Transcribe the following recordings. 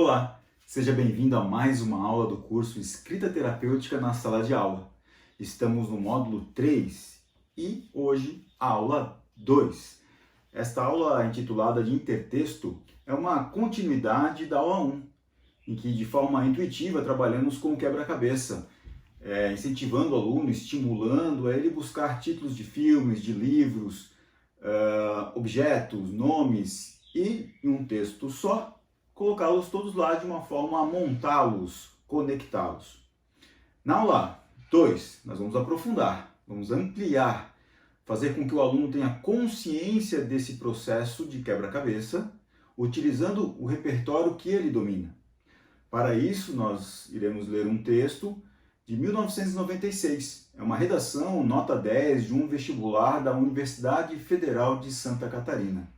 Olá, seja bem-vindo a mais uma aula do curso Escrita Terapêutica na Sala de Aula. Estamos no módulo 3 e hoje a aula 2. Esta aula, intitulada de Intertexto, é uma continuidade da aula 1, em que de forma intuitiva trabalhamos com o quebra-cabeça, incentivando o aluno, estimulando a ele buscar títulos de filmes, de livros, objetos, nomes e, em um texto só, colocá-los todos lá de uma forma a montá-los, conectá-los. Na aula 2, nós vamos aprofundar, vamos ampliar, fazer com que o aluno tenha consciência desse processo de quebra-cabeça, utilizando o repertório que ele domina. Para isso, nós iremos ler um texto de 1996. É uma redação, nota 10, de um vestibular da Universidade Federal de Santa Catarina.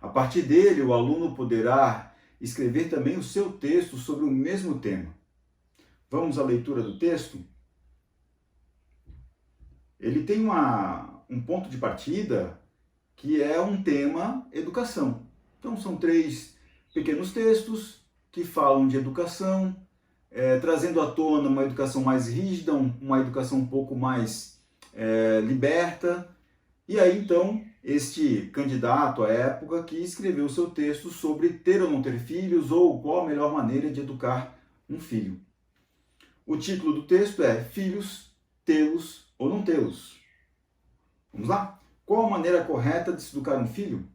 A partir dele, o aluno poderá escrever também o seu texto sobre o mesmo tema. Vamos à leitura do texto? Ele tem um ponto de partida que é um tema educação. Então são 3 pequenos textos que falam de educação, trazendo à tona uma educação mais rígida, uma educação um pouco mais liberta. E aí então este candidato à época que escreveu seu texto sobre ter ou não ter filhos ou qual a melhor maneira de educar um filho. O título do texto é Filhos, tê-los ou não tê-los. Vamos lá? Qual a maneira correta de se educar um filho?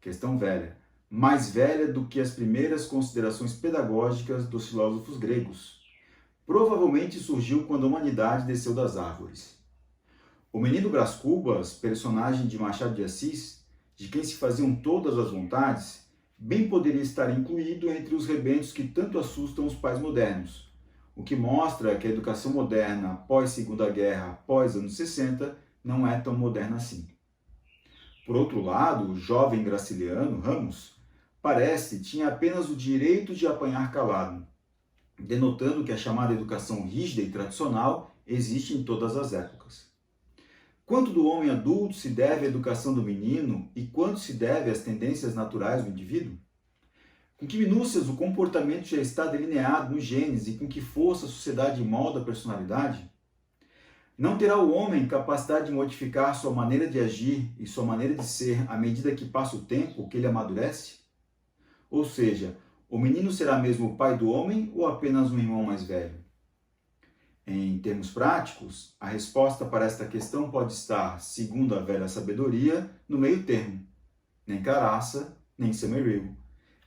Questão velha. Mais velha do que as primeiras considerações pedagógicas dos filósofos gregos. Provavelmente surgiu quando a humanidade desceu das árvores. O menino Brás Cubas, personagem de Machado de Assis, de quem se faziam todas as vontades, bem poderia estar incluído entre os rebentos que tanto assustam os pais modernos, o que mostra que a educação moderna pós-Segunda Guerra, pós-anos 60, não é tão moderna assim. Por outro lado, o jovem Graciliano Ramos tinha apenas o direito de apanhar calado, denotando que a chamada educação rígida e tradicional existe em todas as épocas. Quanto do homem adulto se deve à educação do menino e quanto se deve às tendências naturais do indivíduo? Com que minúcias o comportamento já está delineado nos genes e com que força a sociedade molda a personalidade? Não terá o homem capacidade de modificar sua maneira de agir e sua maneira de ser à medida que passa o tempo, que ele amadurece? Ou seja, o menino será mesmo o pai do homem ou apenas um irmão mais velho? Em termos práticos, a resposta para esta questão pode estar, segundo a velha sabedoria, no meio termo. Nem caraça, nem semereu.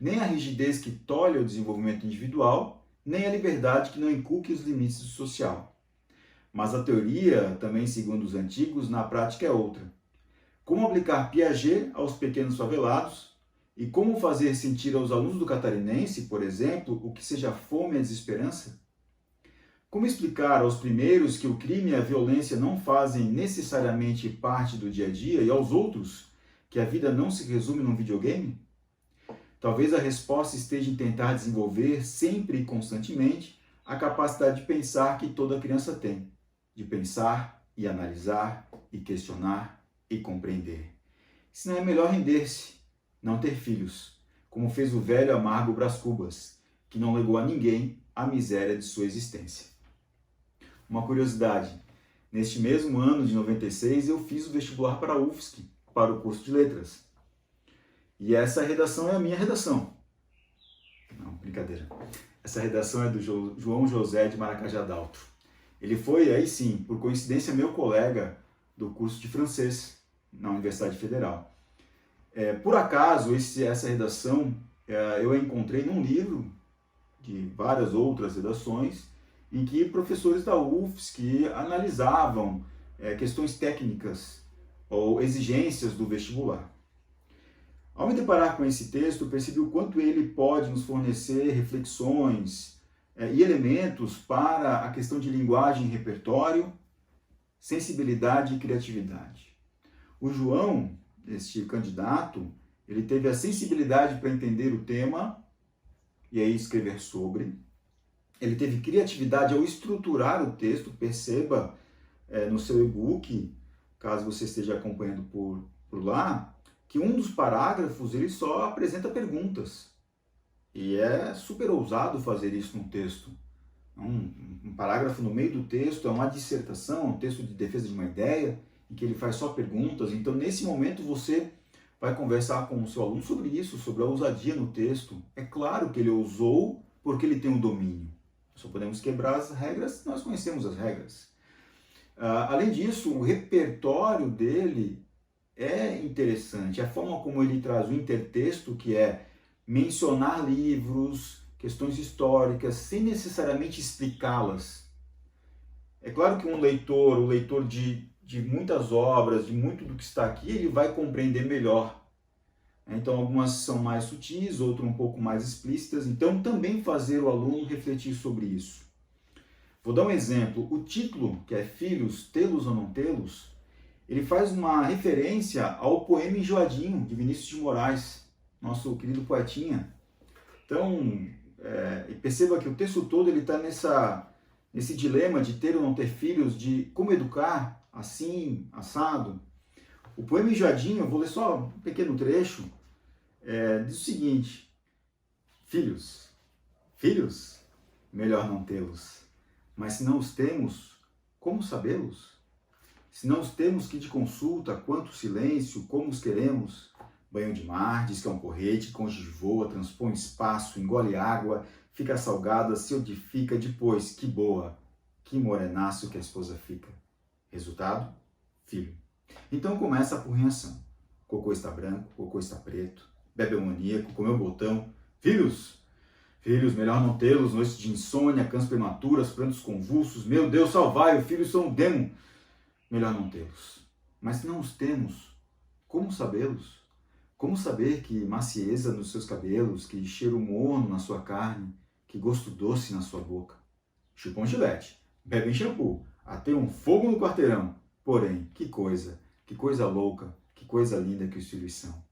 Nem a rigidez que tolhe o desenvolvimento individual, nem a liberdade que não inculque os limites do social. Mas a teoria, também segundo os antigos, na prática é outra. Como aplicar Piaget aos pequenos favelados e como fazer sentir aos alunos do Catarinense, por exemplo, o que seja fome e desesperança? Como explicar aos primeiros que o crime e a violência não fazem necessariamente parte do dia a dia e aos outros que a vida não se resume num videogame? Talvez a resposta esteja em tentar desenvolver sempre e constantemente a capacidade de pensar que toda criança tem, de pensar e analisar e questionar e compreender. Se não é melhor render-se, não ter filhos, como fez o velho amargo Brás Cubas, que não legou a ninguém a miséria de sua existência. Uma curiosidade, neste mesmo ano de 96 eu fiz o vestibular para a UFSC, para o curso de letras. E essa redação é a minha redação. Não, brincadeira. Essa redação é do João José de Maracajá Daltro. Ele foi, aí sim, por coincidência, meu colega do curso de francês na Universidade Federal. Por acaso, essa redação eu a encontrei num livro de várias outras redações, em que professores da UFSC analisavam questões técnicas ou exigências do vestibular. Ao me deparar com esse texto, percebi o quanto ele pode nos fornecer reflexões e elementos para a questão de linguagem e repertório, sensibilidade e criatividade. O João, este candidato, ele teve a sensibilidade para entender o tema e aí escrever sobre. Ele teve criatividade ao estruturar o texto, perceba no seu e-book, caso você esteja acompanhando por lá, que um dos parágrafos ele só apresenta perguntas. E é super ousado fazer isso num texto. Um parágrafo no meio do texto é uma dissertação, um texto de defesa de uma ideia, em que ele faz só perguntas. Então, nesse momento, você vai conversar com o seu aluno sobre isso, sobre a ousadia no texto. É claro que ele ousou porque ele tem um domínio. Só podemos quebrar as regras se nós conhecemos as regras. Além disso, o repertório dele é interessante. A forma como ele traz o intertexto, que é mencionar livros, questões históricas, sem necessariamente explicá-las. É claro que o leitor de muitas obras, de muito do que está aqui, ele vai compreender melhor. Então, algumas são mais sutis, outras um pouco mais explícitas. Então, também fazer o aluno refletir sobre isso. Vou dar um exemplo. O título, que é Filhos, Tê-los ou Não Tê-los, ele faz uma referência ao poema Enjoadinho, de Vinícius de Moraes, nosso querido poetinha. Então, perceba que o texto todo está nesse dilema de ter ou não ter filhos, de como educar, assim, assado. O poema Enjoadinho, eu vou ler só um pequeno trecho, diz o seguinte: filhos, melhor não tê-los, mas se não os temos, como sabê-los? Se não os temos, que de consulta, quanto silêncio, como os queremos? Banho de mar, diz que é um porrete, cônjuge voa, transpõe espaço, engole água, fica salgada, se odifica, depois, que boa, que morenaço que a esposa fica. Resultado? Filho. Então começa a apurrinhação. Cocô está branco, cocô está preto, bebe é maníaco, comeu botão. Filhos, melhor não tê-los, noites de insônia, cães prematuras, prantos convulsos. Meu Deus, salvai, os filhos são um demo. Melhor não tê-los. Mas se não os temos, como sabê-los? Como saber que macieza nos seus cabelos, que cheiro morno na sua carne, que gosto doce na sua boca? Chupam gilete, bebem shampoo, até um fogo no quarteirão. Porém, que coisa louca, que coisa linda que os filhos são.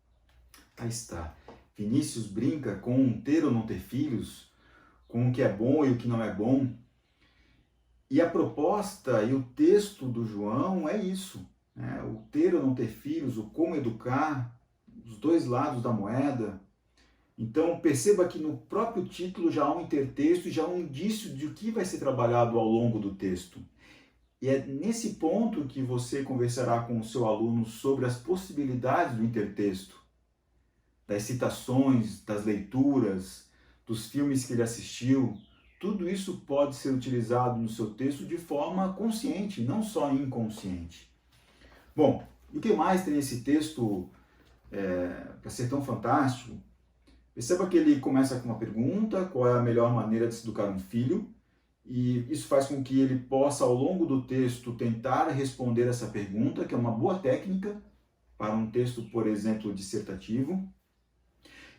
Aí está. Vinícius brinca com ter ou não ter filhos, com o que é bom e o que não é bom. E a proposta e o texto do João é isso, né? O ter ou não ter filhos, o como educar, os dois lados da moeda. Então perceba que no próprio título já há um intertexto e já há um indício de o que vai ser trabalhado ao longo do texto. E é nesse ponto que você conversará com o seu aluno sobre as possibilidades do intertexto, das citações, das leituras, dos filmes que ele assistiu. Tudo isso pode ser utilizado no seu texto de forma consciente, não só inconsciente. Bom, e o que mais tem esse texto para ser tão fantástico? Perceba que ele começa com uma pergunta: qual é a melhor maneira de se educar um filho? E isso faz com que ele possa, ao longo do texto, tentar responder essa pergunta, que é uma boa técnica para um texto, por exemplo, dissertativo.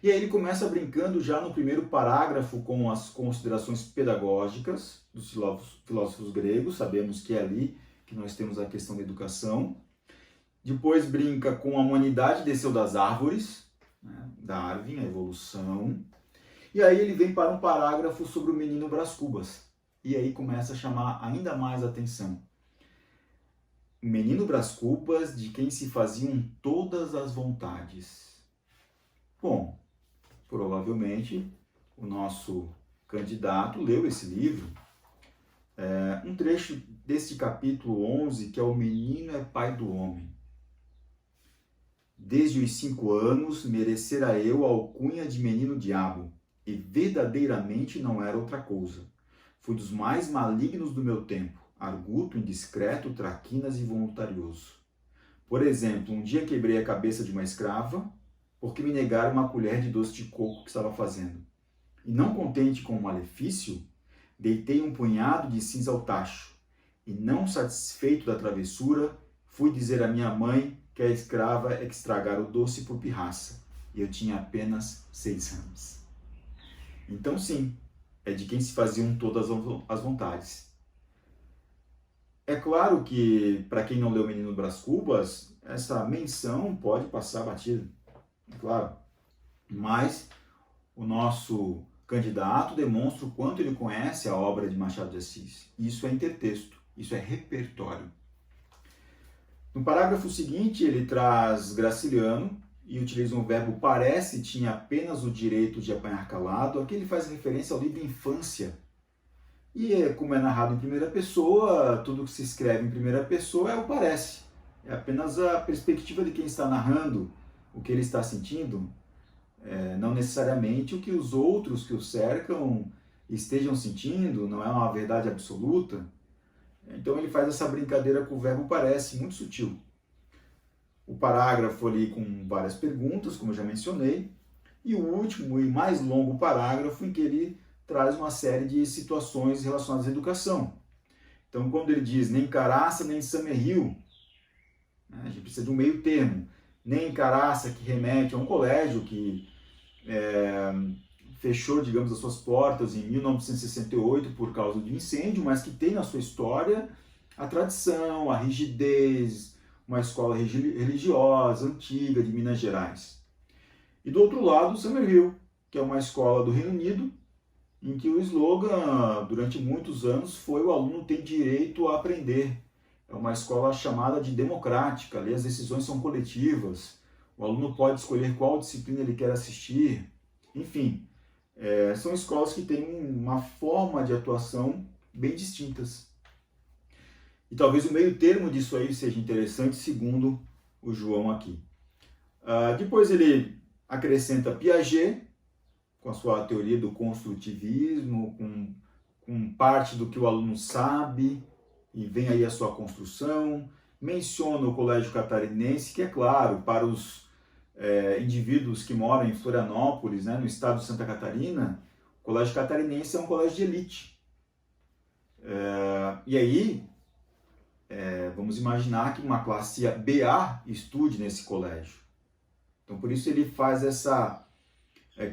E aí ele começa brincando já no primeiro parágrafo com as considerações pedagógicas dos filósofos gregos. Sabemos que é ali que nós temos a questão da educação. Depois brinca com a humanidade desceu das árvores, né? Darwin, a evolução. E aí ele vem para um parágrafo sobre o menino Brás Cubas. E aí começa a chamar ainda mais a atenção. O menino Brás Cubas, de quem se faziam todas as vontades. Bom, provavelmente o nosso candidato leu esse livro. Um trecho deste capítulo 11, que é O Menino é Pai do Homem. Desde os 5 anos merecera eu a alcunha de menino diabo, e verdadeiramente não era outra coisa. Fui dos mais malignos do meu tempo, arguto, indiscreto, traquinas e voluntarioso. Por exemplo, um dia quebrei a cabeça de uma escrava, porque me negaram uma colher de doce de coco que estava fazendo. E não contente com o malefício, deitei um punhado de cinza ao tacho, e não satisfeito da travessura, fui dizer à minha mãe que a escrava é que estragara o doce por pirraça, e eu tinha apenas 6 anos. Então sim, é de quem se faziam todas as vontades. É claro que, para quem não leu o Menino Brás Cubas, essa menção pode passar batida, é claro. Mas o nosso candidato demonstra o quanto ele conhece a obra de Machado de Assis. Isso é intertexto, isso é repertório. No parágrafo seguinte, ele traz Graciliano, e utiliza um verbo parece, tinha apenas o direito de apanhar calado, aqui ele faz referência ao livro Infância. E como é narrado em primeira pessoa, tudo que se escreve em primeira pessoa é o parece. É apenas a perspectiva de quem está narrando o que ele está sentindo, não necessariamente o que os outros que o cercam estejam sentindo, não é uma verdade absoluta. Então ele faz essa brincadeira com o verbo parece, muito sutil. O parágrafo ali com várias perguntas, como eu já mencionei, e o último e mais longo parágrafo em que ele traz uma série de situações relacionadas à educação. Então, quando ele diz nem Caraça nem Summerhill, a gente precisa de um meio termo. Nem Caraça, que remete a um colégio que fechou, digamos, as suas portas em 1968 por causa de incêndio, mas que tem na sua história a tradição, a rigidez, uma escola religiosa, antiga, de Minas Gerais. E do outro lado, o Summerhill, que é uma escola do Reino Unido, em que o slogan, durante muitos anos, foi o aluno tem direito a aprender. É uma escola chamada de democrática, ali as decisões são coletivas, o aluno pode escolher qual disciplina ele quer assistir, enfim, são escolas que têm uma forma de atuação bem distintas. E talvez o meio termo disso aí seja interessante, segundo o João aqui. Depois ele acrescenta Piaget, com a sua teoria do construtivismo, com parte do que o aluno sabe, e vem aí a sua construção. Menciona o Colégio Catarinense, que é claro, para os indivíduos que moram em Florianópolis, né, no estado de Santa Catarina, o Colégio Catarinense é um colégio de elite. E aí, vamos imaginar que uma classe BA estude nesse colégio. Então, por isso ele faz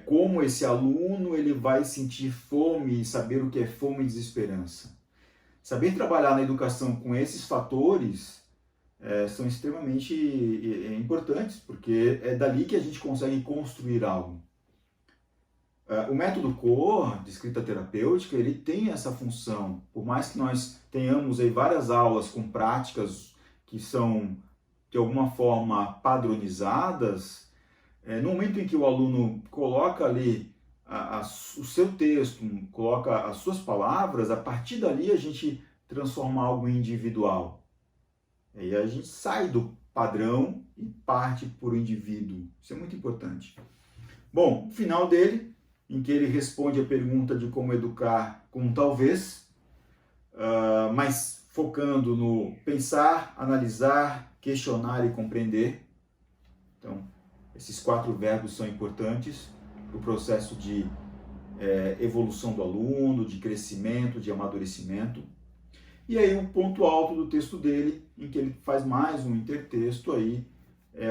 como esse aluno ele vai sentir fome e saber o que é fome e desesperança. Saber trabalhar na educação com esses fatores são extremamente importantes, porque é dali que a gente consegue construir algo. O método COR, de escrita terapêutica, ele tem essa função. Por mais que nós tenhamos aí várias aulas com práticas que são, de alguma forma, padronizadas, no momento em que o aluno coloca ali o seu texto, coloca as suas palavras, a partir dali a gente transforma algo em individual. E a gente sai do padrão e parte para o indivíduo. Isso é muito importante. Bom, o final dele, em que ele responde a pergunta de como educar com um talvez, mas focando no pensar, analisar, questionar e compreender. Então, esses 4 verbos são importantes para o processo de evolução do aluno, de crescimento, de amadurecimento. E aí o ponto alto do texto dele, em que ele faz mais um intertexto aí,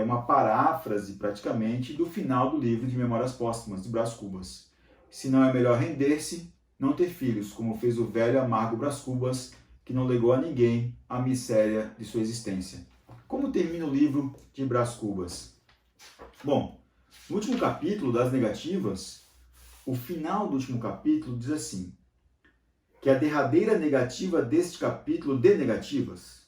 uma paráfrase praticamente do final do livro de Memórias Póstumas, de Brás Cubas. Se não é melhor render-se, não ter filhos, como fez o velho e amargo Brás Cubas, que não legou a ninguém a miséria de sua existência. Como termina o livro de Brás Cubas? Bom, no último capítulo das negativas, o final do último capítulo diz assim, que a derradeira negativa deste capítulo de negativas,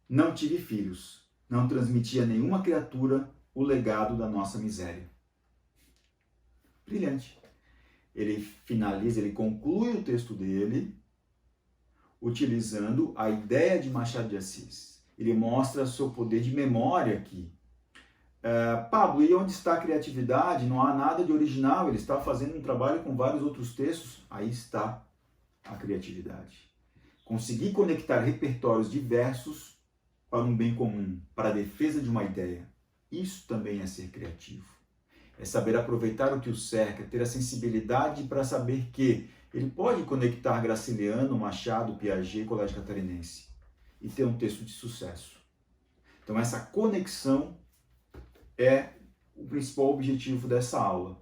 não tive filhos, não transmitia a nenhuma criatura o legado da nossa miséria. Brilhante. Ele finaliza, ele conclui o texto dele utilizando a ideia de Machado de Assis. Ele mostra seu poder de memória aqui. Pablo, e onde está a criatividade? Não há nada de original, ele está fazendo um trabalho com vários outros textos. Aí está a criatividade. Conseguir conectar repertórios diversos para um bem comum, para a defesa de uma ideia. Isso também é ser criativo. É saber aproveitar o que o cerca, ter a sensibilidade para saber que ele pode conectar Graciliano, Machado, Piaget, Colégio Catarinense e ter um texto de sucesso. Então essa conexão é o principal objetivo dessa aula.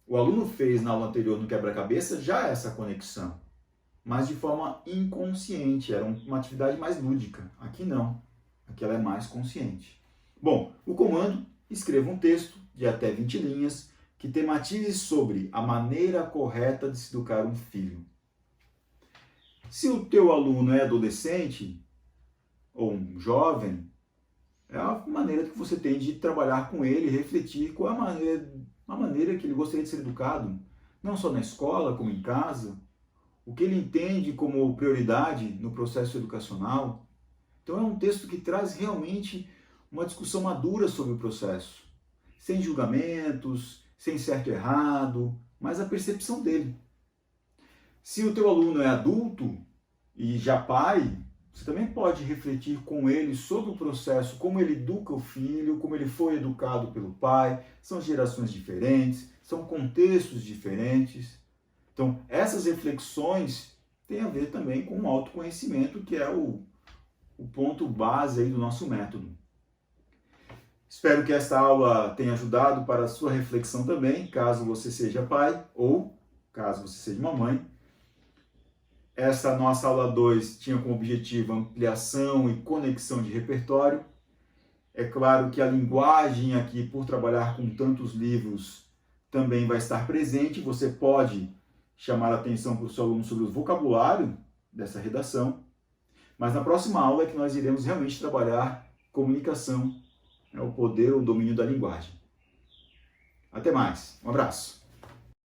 O aluno fez na aula anterior no quebra-cabeça já essa conexão, mas de forma inconsciente, era uma atividade mais lúdica. Aqui não, aqui ela é mais consciente. Bom, o comando, escreva um texto de até 20 linhas que tematize sobre a maneira correta de se educar um filho. Se o teu aluno é adolescente ou um jovem, É a maneira que você tem de trabalhar com ele, refletir qual é a maneira que ele gostaria de ser educado, não só na escola, como em casa, o que ele entende como prioridade no processo educacional. Então é um texto que traz realmente uma discussão madura sobre o processo, sem julgamentos, sem certo e errado, mas a percepção dele. Se o teu aluno é adulto e já pai, você também pode refletir com ele sobre o processo, como ele educa o filho, como ele foi educado pelo pai. São gerações diferentes, são contextos diferentes. Então, essas reflexões têm a ver também com o autoconhecimento, que é o ponto base aí do nosso método. Espero que esta aula tenha ajudado para a sua reflexão também, caso você seja pai ou caso você seja uma mãe. Essa nossa aula 2 tinha como objetivo ampliação e conexão de repertório. É claro que a linguagem aqui, por trabalhar com tantos livros, também vai estar presente. Você pode chamar a atenção para o seu aluno sobre o vocabulário dessa redação. Mas na próxima aula é que nós iremos realmente trabalhar comunicação, o poder, o domínio da linguagem. Até mais. Um abraço.